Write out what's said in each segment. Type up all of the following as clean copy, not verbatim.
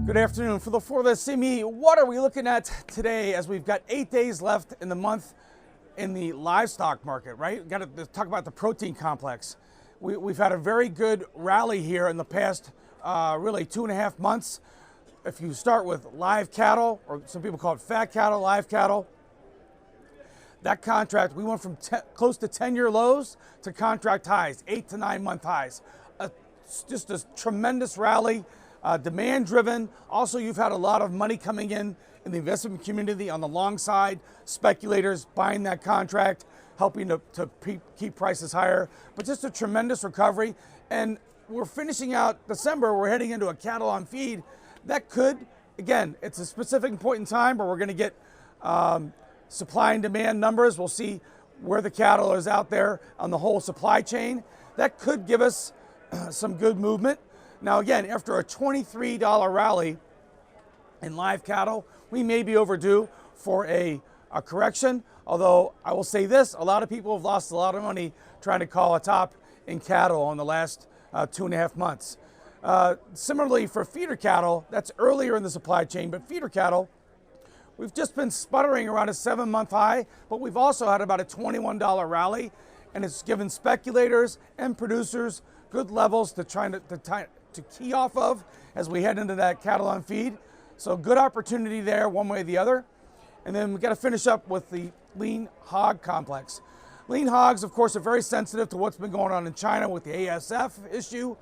Good afternoon. For the For the CME, what are we looking at today as we've got 8 days left in the month in the livestock market, right? We've got to talk about the protein complex. We've had a very good rally here in the past really 2.5 months. If you start with live cattle, or some people call it fat cattle, live cattle, that contract, we went from close to 10-year lows to contract highs, 8 to 9 month highs. Just a tremendous rally. Demand driven. Also, you've had a lot of money coming in the investment community on the long side, speculators buying that contract, helping to keep prices higher. But just a tremendous recovery. And we're finishing out December, we're heading into a cattle on feed. That could, again, it's a specific point in time where we're going to get supply and demand numbers. We'll see where the cattle is out there on the whole supply chain. That could give us some good movement. Now again, after a $23 rally in live cattle, we may be overdue for a correction. Although I will say this, a lot of people have lost a lot of money trying to call a top in cattle in the last 2.5 months. Similarly for feeder cattle, that's earlier in the supply chain, but feeder cattle, we've just been sputtering around a 7-month high, but we've also had about a $21 rally, and it's given speculators and producers good levels to key off of as we head into that cattle on feed. So good opportunity there one way or the other. And then we got to finish up with the lean hog complex. Lean hogs, of course, are very sensitive to what's been going on in China with the ASF issue.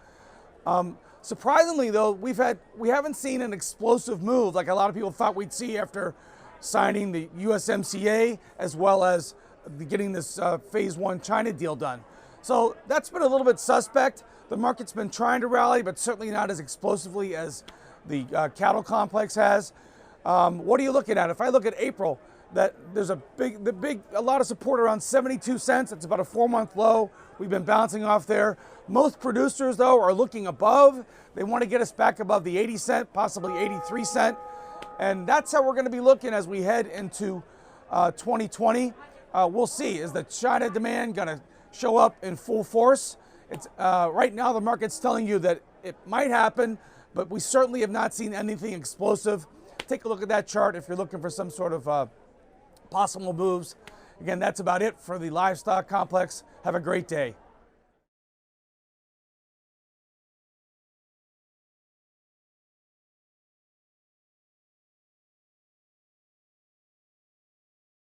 Surprisingly though, we haven't seen an explosive move like a lot of people thought we'd see after signing the USMCA, as well as getting this phase 1 China deal done. So that's been a little bit suspect. The market's been trying to rally, but certainly not as explosively as the cattle complex has. What are you looking at? If I look at April, that there's a lot of support around 72 cents. It's about a 4-month low. We've been bouncing off there. Most producers, though, are looking above. They want to get us back above the 80 cent, possibly 83 cent. And that's how we're going to be looking as we head into 2020. We'll see. Is the China demand going to show up in full force? It's right now the market's telling you that it might happen, but we certainly have not seen anything explosive. Take a look at that chart if you're looking for some sort of possible moves. Again, that's about it for the livestock complex. Have a great day.